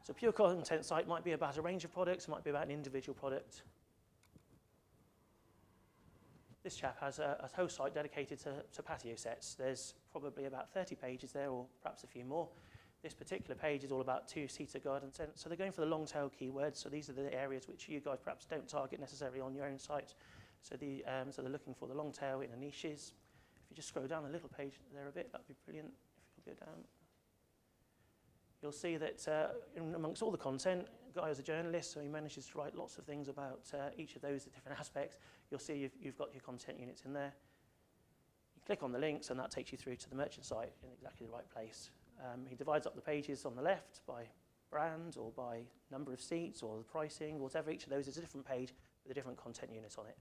So a pure content site might be about a range of products, it might be about an individual product. This chap has a host site dedicated to patio sets. There's probably about 30 pages there, or perhaps a few more. This particular page is all about two-seater garden sets. So they're going for the long tail keywords. So these are the areas which you guys perhaps don't target necessarily on your own site. So, so they're looking for the long tail in the niches. If you just scroll down a little page there a bit, that'd be brilliant. If you go down, you'll see that amongst all the content, the guy is a journalist, so he manages to write lots of things about each of those different aspects. You'll see you've got your content units in there. You click on the links, and that takes you through to the merchant site in exactly the right place. He divides up the pages on the left by brand or by number of seats or the pricing, whatever. Each of those is a different page with a different content unit on it.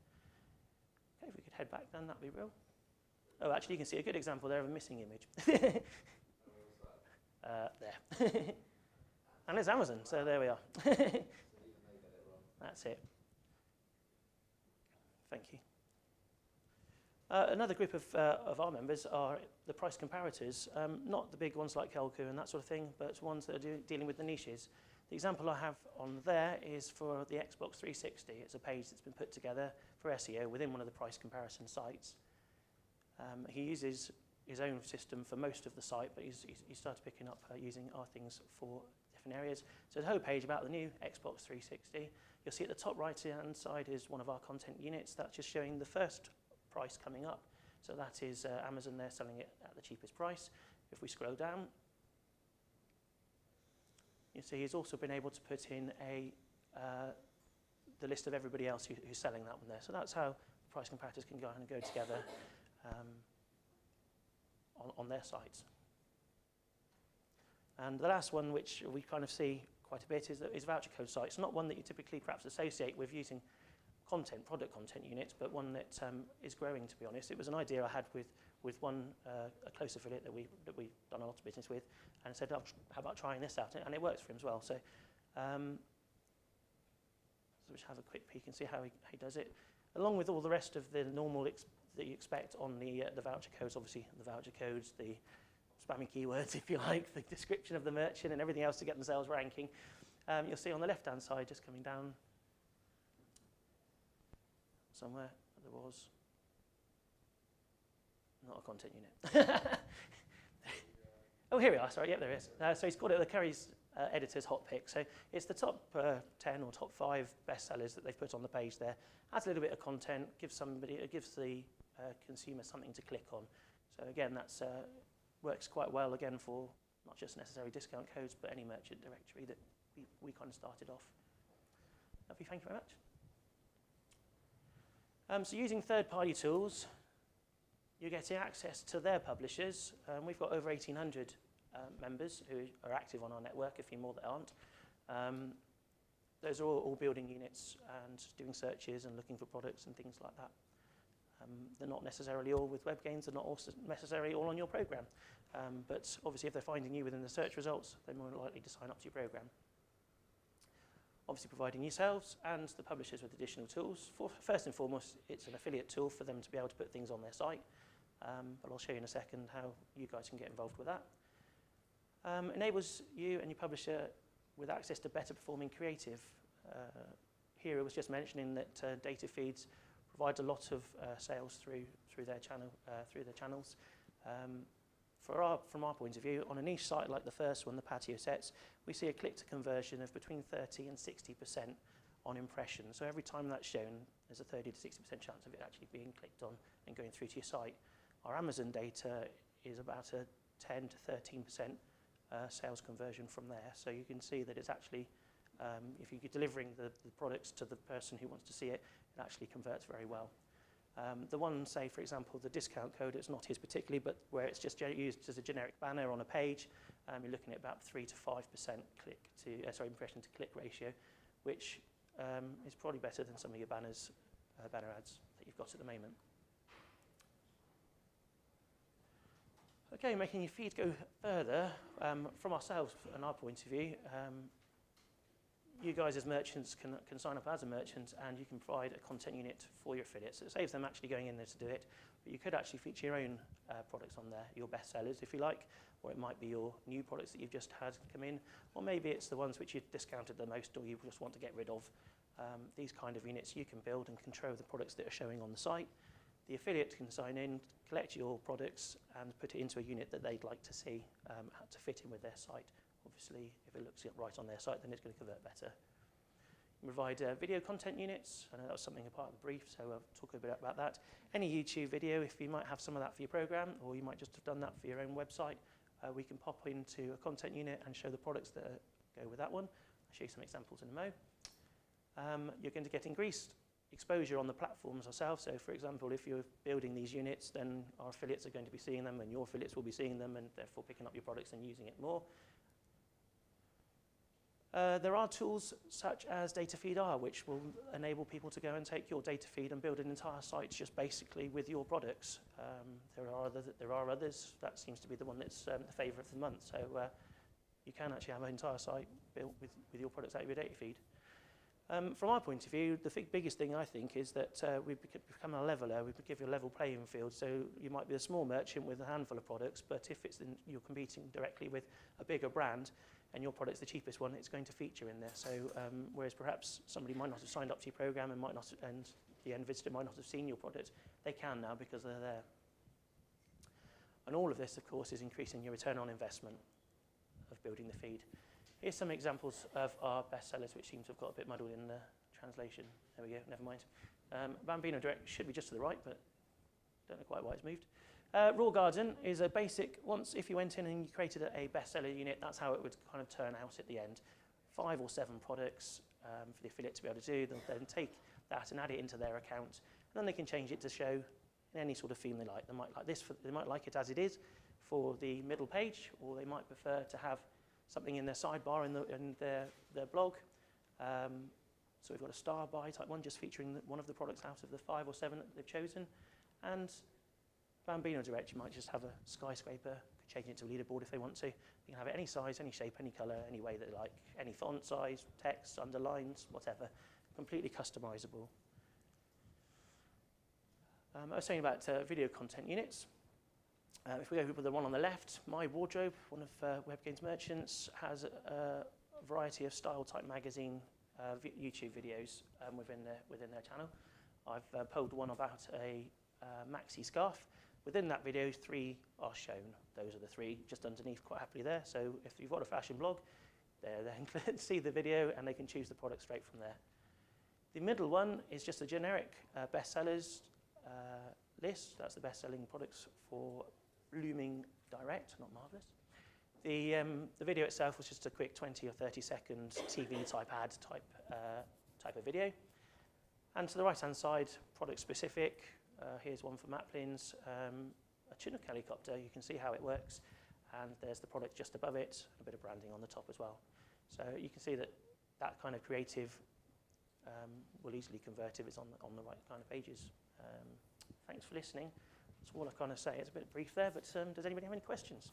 Okay, if we could head back then, that'd be real. Oh, actually, you can see a good example there of a missing image. There. And it's Amazon, so there we are. That's it. Thank you. Another group of our members are the price comparators, not the big ones like Kelco and that sort of thing, but ones that are dealing with the niches. The example I have on there is for the Xbox 360. It's a page that's been put together for SEO within one of the price comparison sites. He uses his own system for most of the site, but he started picking up using our things for different areas. So the whole page about the new Xbox 360. You'll see at the top right-hand side is one of our content units. That's just showing the first price coming up. So that is Amazon there selling it at the cheapest price. If we scroll down, you see he's also been able to put in the list of everybody else who's selling that one there. So that's how the price comparators can go together on their sites. And the last one, which we kind of see quite a bit, is voucher code sites. Not one that you typically perhaps associate with using product content units, but one that is growing, to be honest. It was an idea I had with one a close affiliate that we've done a lot of business with, and said, oh, how about trying this out? And it works for him as well. So, so we should have a quick peek and see how he does it, along with all the rest of the normal that you expect on the voucher codes. Obviously, the voucher codes, the spammy keywords, if you like, the description of the merchant, and everything else to get themselves ranking. You'll see on the left-hand side, just coming down somewhere, there was not a content unit. Oh, here we are. Sorry, yep, there is. So he's called it the Curry's Editor's Hot Pick. So it's the top 10 or top 5 bestsellers that they've put on the page there. Adds a little bit of content, gives the consumer something to click on. So again, that's works quite well again for not just necessary discount codes, but any merchant directory that we kind of started off. Lovely, thank you very much. So using third-party tools, you're getting access to their publishers. We've got over 1,800 members who are active on our network, a few more that aren't. Those are all building units and doing searches and looking for products and things like that. They're not necessarily all with Webgains, they're not also necessarily all on your program. But obviously if they're finding you within the search results, they're more likely to sign up to your program. Obviously providing yourselves and the publishers with additional tools. First and foremost, it's an affiliate tool for them to be able to put things on their site. But I'll show you in a second how you guys can get involved with that. Enables you and your publisher with access to better performing creative. Here it was just mentioning that data feeds provides a lot of sales through their channels. From our point of view, on a niche site like the first one, the patio sets, we see a click to conversion of between 30 and 60% on impressions. So every time that's shown, there's a 30 to 60% chance of it actually being clicked on and going through to your site. Our Amazon data is about a 10 to 13% sales conversion from there. So you can see that it's actually, if you're delivering the products to the person who wants to see it, it actually converts very well. The one, say, for example, the discount code, it's not his particularly, but where it's just used as a generic banner on a page, you're looking at about 3 to 5% impression to click ratio, which is probably better than some of your banner ads that you've got at the moment. Okay, making your feed go further, from ourselves and our point of view, you guys as merchants can sign up as a merchant and you can provide a content unit for your affiliates. So it saves them actually going in there to do it. But you could actually feature your own products on there, your best sellers if you like, or it might be your new products that you've just had come in, or maybe it's the ones which you've discounted the most or you just want to get rid of. These kind of units you can build and control the products that are showing on the site. The affiliate can sign in, collect your products and put it into a unit that they'd like to see to fit in with their site. Obviously, if it looks right on their site, then it's going to convert better. Provide video content units. I know that was something apart of the brief, so I'll talk a bit about that. Any YouTube video, if you might have some of that for your program, or you might just have done that for your own website, we can pop into a content unit and show the products that go with that one. I'll show you some examples in a mo. You're going to get increased exposure on the platforms ourselves. So, for example, if you're building these units, then our affiliates are going to be seeing them, and your affiliates will be seeing them, and therefore picking up your products and using it more. There are tools such as Data Feed R, which will enable people to go and take your data feed and build an entire site just basically with your products. There are others. That seems to be the one that's the favourite of the month. So you can actually have an entire site built with your products out of your data feed. From our point of view, the biggest thing I think is that we've become a leveler. We give you a level playing field. So you might be a small merchant with a handful of products, but if you're competing directly with a bigger brand, and your product's the cheapest one, it's going to feature in there. So whereas perhaps somebody might not have signed up to your program and the end visitor might not have seen your product, they can now because they're there. And all of this, of course, is increasing your return on investment of building the feed. Here's some examples of our bestsellers, which seem to have got a bit muddled in the translation. There we go, never mind. Bambino Direct should be just to the right, but don't know quite why it's moved. Raw Garden is a basic, if you went in and you created a bestseller unit, that's how it would kind of turn out at the end. 5 or 7 products for the affiliate to be able to do. They'll then take that and add it into their account, and then they can change it to show in any sort of theme they like. They might like this, they might like it as it is for the middle page, or they might prefer to have something in their sidebar in their blog. So we've got a star by type one, just featuring one of the products out of the 5 or 7 that they've chosen. And Bambino Direct, you might just have a skyscraper, could change it to a leaderboard if they want to. You can have it any size, any shape, any colour, any way that they like, any font size, text, underlines, whatever, completely customizable. I was saying about video content units. If we go with the one on the left, My Wardrobe, one of Webgains merchants, has a variety of style type magazine YouTube videos within their channel. I've pulled one about a maxi scarf. Within that video, 3 are shown. Those are the 3 just underneath quite happily there. So if you've got a fashion blog, they then see the video and they can choose the product straight from there. The middle one is just a generic bestsellers list. That's the best-selling products for Blooming Direct, not Marvellous. The video itself was just a quick 20 or 30 second TV type ad type of video. And to the right-hand side, product specific. Here's one for Maplins, a Chinook helicopter. You can see how it works, and there's the product just above it, a bit of branding on the top as well. So you can see that kind of creative will easily convert if it's on the right kind of pages. Thanks for listening. That's all I kind of say. It's a bit brief there, but does anybody have any questions?